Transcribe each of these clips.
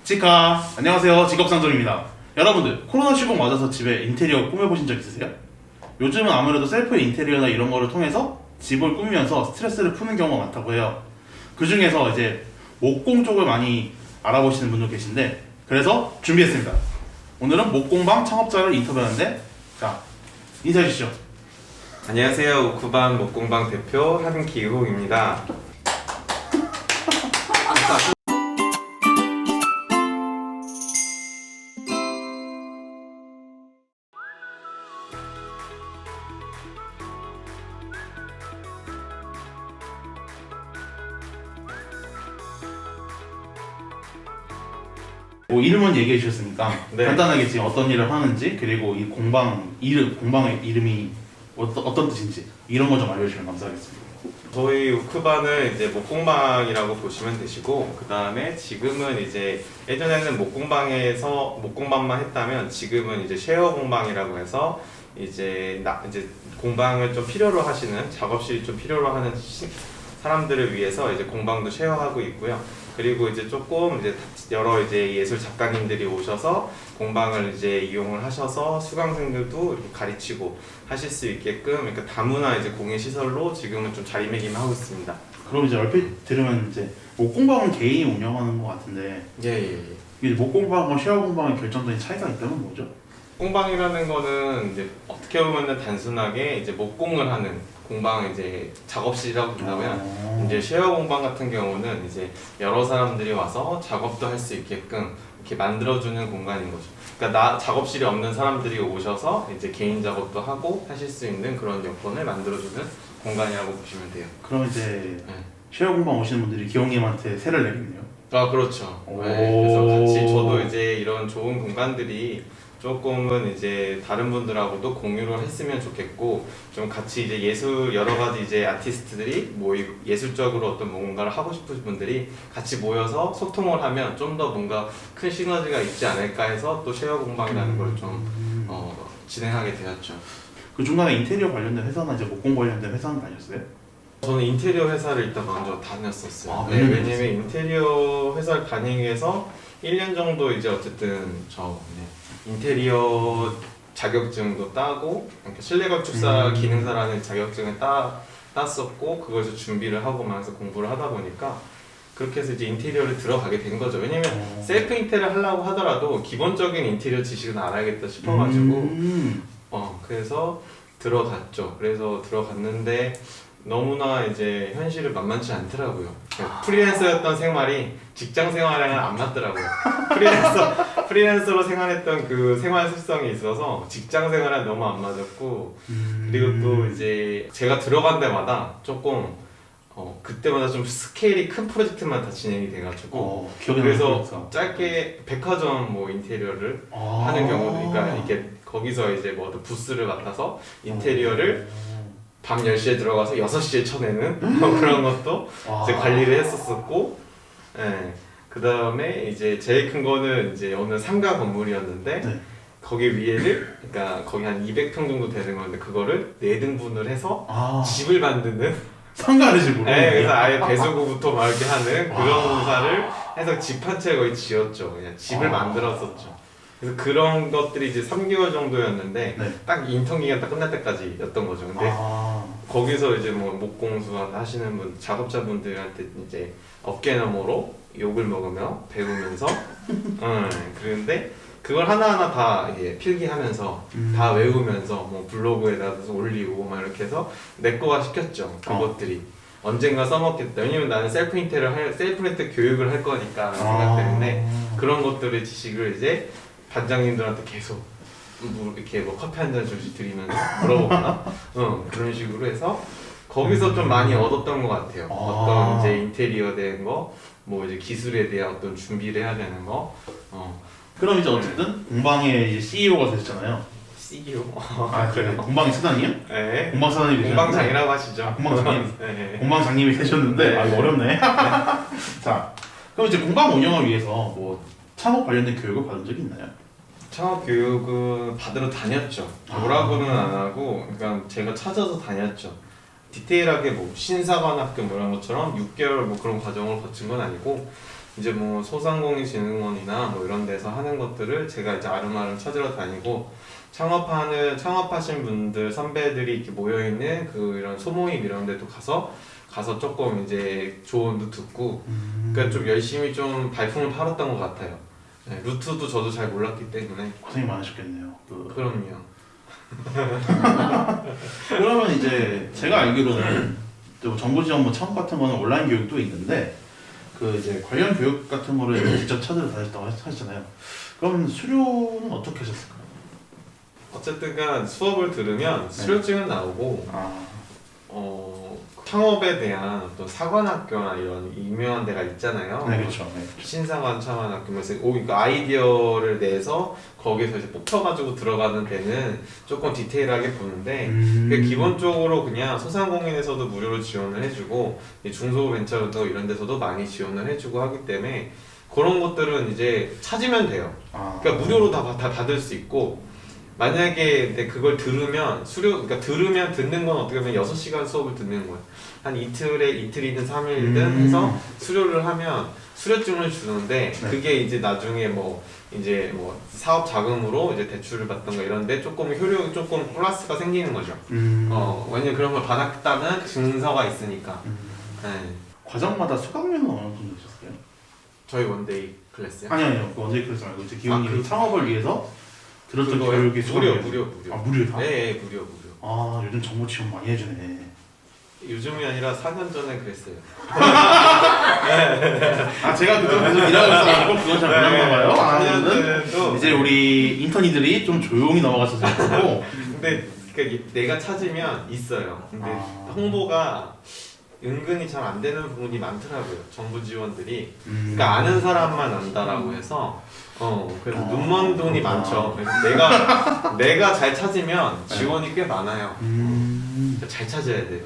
치카 안녕하세요, 직업상정입니다. 여러분들 코로나19 맞아서 집에 인테리어 꾸며보신 적 있으세요? 요즘은 아무래도 셀프 인테리어나 이런 거를 통해서 집을 꾸미면서 스트레스를 푸는 경우가 많다고 해요. 그 중에서 이제 목공 쪽을 많이 알아보시는 분도 계신데, 그래서 준비했습니다. 오늘은 목공방 창업자를 인터뷰하는데, 자, 인사해 주시죠. 안녕하세요. 우쿠방 목공방 대표 한기우입니다. 뭐 이름은 얘기해 주셨으니까 네. 간단하게 지금 어떤 일을 하는지, 그리고 이 공방의 이름이 어떤 뜻인지 이런 거 좀 알려주시면 감사하겠습니다. 저희 우쿠방은 이제 목공방이라고 보시면 되시고, 그 다음에 지금은 이제 예전에는 목공방에서 목공방만 했다면 지금은 이제 쉐어 공방이라고 해서 이제 공방을 좀 필요로 하시는, 작업실이 좀 필요로 하는 사람들을 위해서 이제 공방도 쉐어하고 있고요. 그리고 이제 조금 이제 여러 이제 예술 작가님들이 오셔서 공방을 이제 이용을 하셔서 수강생들도 이렇게 가르치고 하실 수 있게끔, 그러니까 다문화 이제 공예 시설로 지금은 좀 자리매김하고 있습니다. 그럼 이제 얼핏 들으면 이제 목공방은 개인이 운영하는 것 같은데, 예. 이게 목공방과 쉐어 공방의 결정적인 차이가 있다면 뭐죠? 공방이라는 거는 이제 어떻게 보면은 단순하게 이제 목공을 하는 공방, 이제 작업실이라고 본다면, 이제 쉐어 공방 같은 경우는 이제 여러 사람들이 와서 작업도 할 수 있게끔 이렇게 만들어주는 공간인 거죠. 그러니까 작업실이 없는 사람들이 오셔서 이제 개인 작업도 하고 하실 수 있는 그런 여건을 만들어주는 공간이라고 보시면 돼요. 그럼 이제 네. 쉐어 공방 오시는 분들이 기용님한테 세를 내리네요. 아, 그렇죠. 네, 그래서 같이 저도 이제 이런 좋은 공간들이 조금은 이제 다른 분들하고도 공유를 했으면 좋겠고, 좀 같이 이제 여러 가지 이제 아티스트들이 예술적으로 어떤 뭔가를 하고 싶으신 분들이 같이 모여서 소통을 하면 좀 더 뭔가 큰 시너지가 있지 않을까 해서 또 쉐어 공방이라는 걸 좀 진행하게 되었죠. 그 중간에 인테리어 관련된 회사나 이제 목공 관련된 회사는 다녔어요? 저는 인테리어 회사를 일단 먼저 다녔었어요. 아, 네, 왜냐면 인테리어 회사를 다니기 위해서 1년 정도 이제 어쨌든 인테리어 자격증도 따고, 그러니까 실내 건축사 기능사라는 자격증을 땄었고, 그것을 준비를 하고 막 해서 공부를 하다 보니까 그렇게 해서 이제 인테리어를 들어가게 된 거죠. 왜냐면 셀프 인테리어 하려고 하더라도 기본적인 인테리어 지식은 알아야겠다 싶어가지고 그래서 들어갔죠. 그래서 들어갔는데 너무나 이제 현실은 만만치 않더라고요. 프리랜서였던 생활이 직장 생활이랑 안 맞더라고요. 프리랜서로 생활했던 그 생활 습성이 있어서 직장 생활은 너무 안 맞았고, 그리고 또 이제 제가 들어간 데마다 조금 그때마다 좀 스케일이 큰 프로젝트만 다 진행이 돼가지고, 그래서 짧게 백화점 뭐 인테리어를 하는 경우도, 그러니까 이게 거기서 이제 뭐 어떤 부스를 맡아서 인테리어를 밤 10시에 들어가서 6시에 쳐내는 그런 것도 이제 관리를 했었었고, 그 다음에 이제 제일 큰 거는 이제 어느 상가 건물이었는데, 네. 거기 위에를, 그러니까 거기 한 200평 정도 되는 건데 그거를 4등분을 해서 집을 만드는 상가를 집으로. 그래서 아예 배수구부터 막 이렇게 하는 그런 공사를 해서 집 한 채 거의 지었죠. 그냥 집을 만들었었죠. 그래서 그런 것들이 이제 3개월 정도였는데, 네. 딱 인턴 기간 딱 끝날 때까지였던 거죠. 근데 거기서 이제 뭐 목공수 하시는 분, 작업자분들한테 이제 어깨 너머로 욕을 먹으며 배우면서 그런데 그걸 하나하나 다 필기하면서 다 외우면서 뭐 블로그에다 올리고 막 이렇게 해서 내 거가 시켰죠. 그것들이 언젠가 써먹겠다. 왜냐면 나는 셀프 인테리어 교육을 할 거니까 라는 생각 때문에 그런 것들의 지식을 이제 반장님들한테 계속 이렇게 뭐 커피 한 잔 줄씩 드리면서 물어보거나 그런 식으로 해서 거기서 좀 많이 얻었던 것 같아요. 어떤 이제 인테리어에 대한 거, 뭐 이제 기술에 대한 어떤 준비를 해야 되는 거. 그럼 이제 어쨌든 공방의 이제 CEO가 되셨잖아요. CEO? 그래요? 공방의 사장이요? 네. 공방 사장님이 되셨는데. 공방장이라고 하시죠. 공방장님. 네. 공방장님이 되셨는데, 네. 이거 어렵네. 자, 그럼 이제 공방 운영을 위해서 뭐 창업 관련된 교육을 받은 적이 있나요? 창업 교육은 받으러 다녔죠. 뭐라고는 안 하고, 그러니까 제가 찾아서 다녔죠. 디테일하게 뭐 신사관학교 뭐 이런 것처럼 6개월 뭐 그런 과정을 거친 건 아니고, 이제 뭐 소상공인진흥원이나 뭐 이런 데서 하는 것들을 제가 이제 아름아름 찾으러 다니고 창업하신 분들 선배들이 이렇게 모여 있는 그 이런 소모임 이런 데도 가서 조금 이제 조언도 듣고 그러니까 좀 열심히 좀 발품을 팔았던 것 같아요. 네, 루트도 저도 잘 몰랐기 때문에 고생이 많으셨겠네요. 그럼요. 그러면 이제 제가 알기로는 또 정부 지원 뭐 창업 같은 거는 온라인 교육도 있는데 그 이제 관련 교육 같은 거를 이제 직접 찾으러 다녔다고 하셨잖아요. 그럼 수료는 어떻게 하셨을까요? 어쨌든간 수업을 들으면 수료증은 나오고 아, 창업에 대한 어떤 사관학교나 이런 유명한 데가 있잖아요. 네 그렇죠. 네. 신사관 창업학교 그래서 그러니까 아이디어를 내서 거기서 이제 뽑혀가지고 들어가는 데는 조금 디테일하게 보는데 그게 기본적으로 그냥 소상공인에서도 무료로 지원을 해주고 중소벤처도 이런 데서도 많이 지원을 해주고 하기 때문에 그런 것들은 이제 찾으면 돼요. 그러니까 무료로 다 받을 수 있고 만약에 근데 그걸 들으면 그러니까 들으면 듣는 건 어떻게 보면 6시간 수업을 듣는 거예요. 한 이틀이든 3일이든 해서 수료를 하면 수료증을 주는데 네. 그게 이제 나중에 뭐 사업 자금으로 이제 대출을 받던가 이런데 조금 효력이 조금 플러스가 생기는 거죠. 왜냐면 그런 걸 받았다는 증서가 있으니까. 네. 과정마다 수강료는 어느 정도 있었어요? 저희 원데이 클래스요? 아니요. 그 원데이 클래스 말고 이제 기훈님이 창업을 위해서 들었던 그거요? 교육이 수강료. 무료. 아 무료 다? 네, 무료. 아 요즘 정보 지원 많이 해주네. 요즘이 아니라 4년 전에 그랬어요. 아 제가 그때 계속 일하고 있어가지고 그건 잘 몰랐나 봐요. 아, 4년 저는 전에도 이제 우리 인턴이들이 좀 조용히 넘어갔어서 그렇고 근데 그러니까 내가 찾으면 있어요. 근데 아. 홍보가 은근히 잘 안 되는 부분이 많더라고요. 정부 지원들이. 음. 그러니까 아는 사람만 안다라고 해서 그래서 아, 눈먼 돈이 그렇구나. 많죠. 그래서 내가 잘 찾으면 지원이 꽤 많아요. 잘 찾아야 돼요.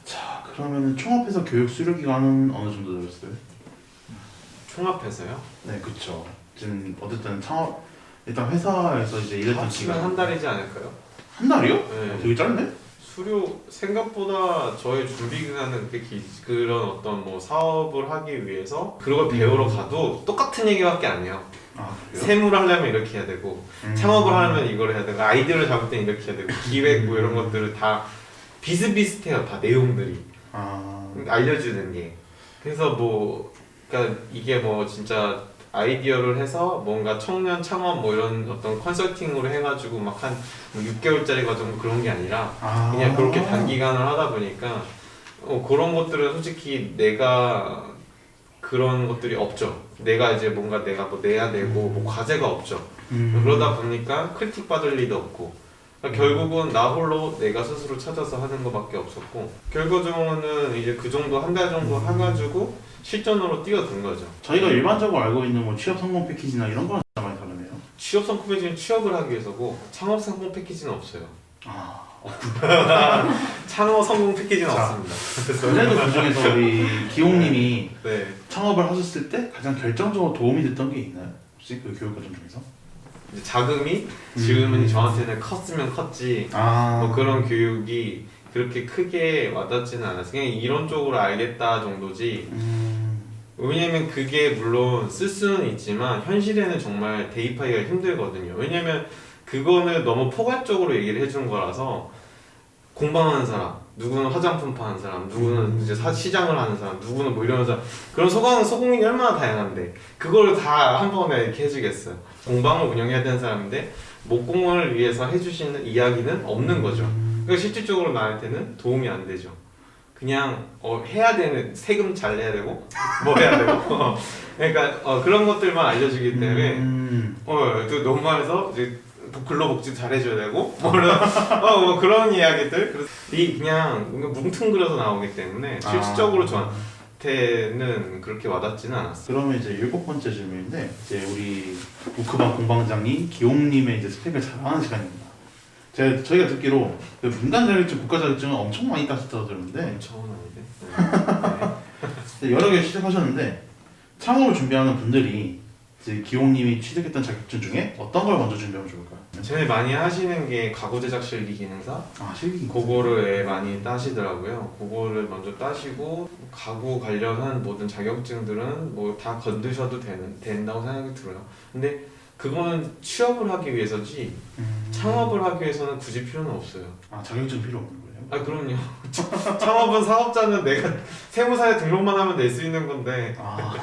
자 그러면 총합해서 교육 수료 기간은 어느 정도 되었어요? 총합해서요? 네 그쵸. 지금 어쨌든 창업 일단 회사에서 이제 일했던 합치면 기간 한 달이지 않을까요? 한 달이요? 네. 되게 짧네? 수료 생각보다 저의 준비 기간은 그렇게 그런 어떤 뭐 사업을 하기 위해서 그걸 배우러 가도 똑같은 얘기밖에 안 해요. 아 그래요? 세무를 하려면 이렇게 해야 되고 창업을 하려면 이걸 해야 되고 아이디어를 잡을 땐 이렇게 해야 되고 기획 뭐 이런 것들을 다 비슷비슷해요. 다 내용들이 알려주는 게. 그래서 뭐 그러니까 이게 뭐 진짜 아이디어를 해서 뭔가 청년 창업 뭐 이런 어떤 컨설팅으로 해가지고 막 한 6개월짜리 과정 그런 게 아니라 그냥 그렇게 단기간을 하다 보니까 그런 것들은 솔직히 내가 그런 것들이 없죠. 내가 이제 뭔가 내가 뭐 내야 되고 뭐 과제가 없죠. 그러다 보니까 크리틱 받을 리도 없고 그러니까 결국은 나 홀로 내가 스스로 찾아서 하는 것밖에 없었고 결과적으로는 이제 그 정도 한 달 정도 해가지고 실전으로 뛰어든 거죠. 저희가 일반적으로 알고 있는 뭐 취업 성공 패키지나 이런 거랑 진짜 많이 다르네요. 취업 성공 패키지는 취업을 하기 위해서고 창업 성공 패키지는 없어요. 아 창업 성공 패키지는 자, 없습니다. 그래도 그 중에서 우리 기홍님이 네. 창업을 하셨을 때 가장 결정적으로 도움이 됐던 게 있나요? 혹시 그 교육 과정 중에서? 이제 자금이 지금은 저한테는 컸으면 컸지 뭐 그런 교육이 그렇게 크게 와닿지는 않았어요. 그냥 이론적으로 알겠다 정도지. 왜냐면 그게 물론 쓸 수는 있지만 현실에는 정말 대입하기가 힘들거든요. 왜냐면 그거는 너무 포괄적으로 얘기를 해준 거라서 공방하는 사람, 누구는 화장품 파는 사람, 누구는 이제 시장을 하는 사람, 누구는 뭐 이러면서 그런 소공인이 얼마나 다양한데 그걸 다 한 번에 이렇게 해주겠어요. 공방을 운영해야 되는 사람인데 목공을 위해서 해주시는 이야기는 없는 거죠. 그러니까 실질적으로 나한테는 도움이 안 되죠. 그냥 해야 되는 세금 잘 내야 되고 뭐 해야 되고 그러니까 그런 것들만 알려주기 때문에 또 너무해서 이제 근로복지 잘해줘야 되고 뭐 그런 이야기들 그냥 뭉뚱그려서 나오기 때문에 실질적으로 저한테는 그렇게 와닿지는 않았어요. 그러면 이제 7번째 질문인데 이제 우리 우크방 공방장이 기홍님의 이제 스펙을 자랑하는 시간입니다. 저희가 듣기로 그 민간 자격증, 국가 자격증은 엄청 많이 따셨다고 들었는데 엄청은 아닌데 여러 개 시작하셨는데 창업을 준비하는 분들이 이제 기용님이 취득했던 자격증 중에 어떤 걸 먼저 준비하면 좋을까요? 제일 많이 하시는 게 가구 제작 실기 기능사. 아 실기. 그거를 많이 따시더라고요. 그거를 먼저 따시고 가구 관련한 모든 자격증들은 뭐 다 건드셔도 된다고 생각이 들어요. 근데 그거는 취업을 하기 위해서지 창업을 하기 위해서는 굳이 필요는 없어요. 아 자격증 필요 없는 거예요? 아 그럼요. 창업은 사업자는 내가 세무사에 등록만 하면 낼 수 있는 건데. 아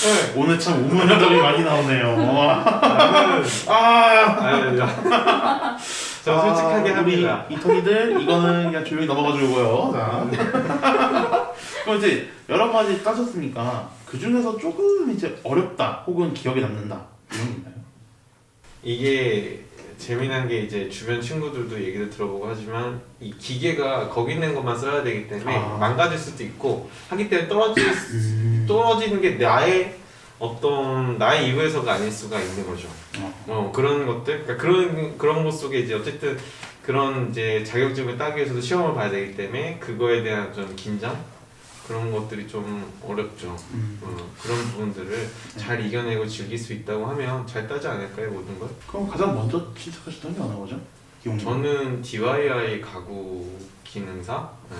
네. 오늘 참 우문현답이 많이 나오네요. 와. 나는 아. 저 솔직하게 우리 합니다. 인턴이들 이거는 그냥 조용히 넘어가 주고요. 자. 그럼 이제 여러 가지 따졌으니까 그 중에서 조금 이제 어렵다 혹은 기억에 남는다 이런 게 있나요? 이게 재미난 게 이제 주변 친구들도 얘기를 들어보고 하지만 이 기계가 거기 있는 것만 써야 되기 때문에 아. 망가질 수도 있고 하기 때문에 떨어지는 게 나의 이유에서가 아닐 수가 있는 거죠. 그런 것들, 그러니까 그런 것 속에 이제 어쨌든 그런 이제 자격증을 따기 위해서도 시험을 봐야 되기 때문에 그거에 대한 좀 긴장 그런 것들이 좀 어렵죠. 그런 부분들을 잘 이겨내고 즐길 수 있다고 하면 잘 따지 않을까요, 모든 걸? 그럼 가장 먼저 시작하셨던 게 어느 거죠? 기용님. 저는 DIY 가구 기능사? 네.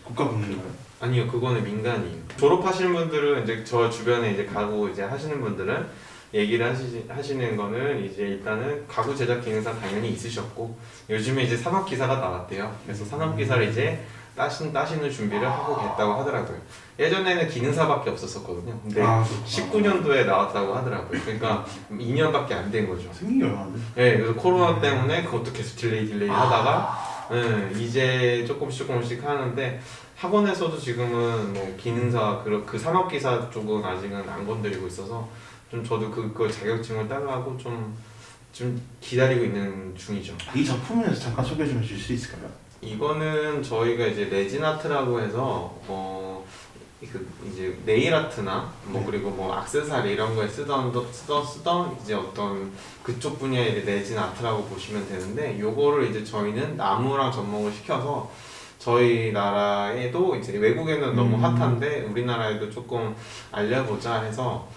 국가 공인가요? 아니요, 그거는 민간이에요. 졸업하시는 분들은 이제 저 주변에 이제 가구 이제 하시는 분들은 얘기를 하시는 거는 이제 일단은 가구 제작 기능사 당연히 있으셨고 요즘에 이제 산업기사가 나왔대요. 그래서 산업기사를 이제 따시는 준비를 하고 계다고 하더라고요. 예전에는 기능사밖에 없었거든요. 근데 19년도에 나왔다고 하더라고요. 그러니까 2년밖에 안 된 거죠. 생긴 게 얼마인데? 네, 그래서 코로나 때문에 그것도 계속 딜레이 하다가 이제 조금씩 하는데 학원에서도 지금은 뭐 기능사 그 산업기사 쪽은 아직은 안 건드리고 있어서 좀 저도 그거 자격증을 따려고 좀 기다리고 있는 중이죠. 이 작품에 대해서 잠깐 소개해 주면 줄 수 있을까요? 이거는 저희가 이제 레진 아트라고 해서 이제 네일 아트나 뭐 그리고 뭐 액세서리 이런 거에 쓰던 이제 어떤 그쪽 분야의 레진 아트라고 보시면 되는데 요거를 이제 저희는 나무랑 접목을 시켜서 저희 나라에도 이제 외국에는 너무 핫한데 우리나라에도 조금 알려보자 해서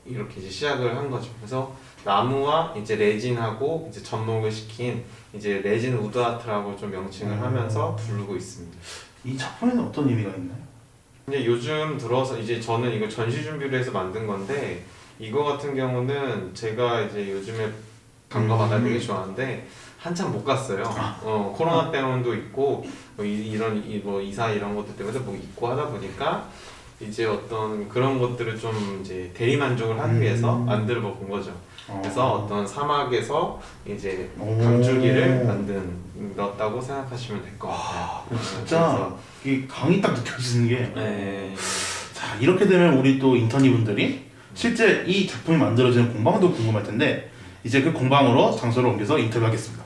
이렇게 이제 시작을 한 거죠. 그래서 나무와 이제 레진하고 이제 접목을 시킨 이제 레진 우드 아트라고 좀 명칭을 하면서 부르고 있습니다. 이 작품에는 어떤 의미가 있나요? 근데 요즘 들어서 이제 저는 이거 전시 준비를 해서 만든 건데 이거 같은 경우는 제가 이제 요즘에 강가 바다 되게 좋아하는데 한참 못 갔어요. 코로나 때문도 있고 뭐 뭐 이사 이런 것들 때문에 뭐 있고 하다 보니까 이제 어떤 그런 것들을 좀 이제 대리 만족을 하기 위해서 만들어 본 거죠. 그래서 어떤 사막에서 이제 강줄기를 넣었다고 생각하시면 될 것 같아요. 진짜 이 강이 딱 느껴지는 게. 네. 자 이렇게 되면 우리 또 인턴이 분들이 실제 이 작품이 만들어지는 공방도 궁금할 텐데 이제 그 공방으로 장소를 옮겨서 인터뷰하겠습니다.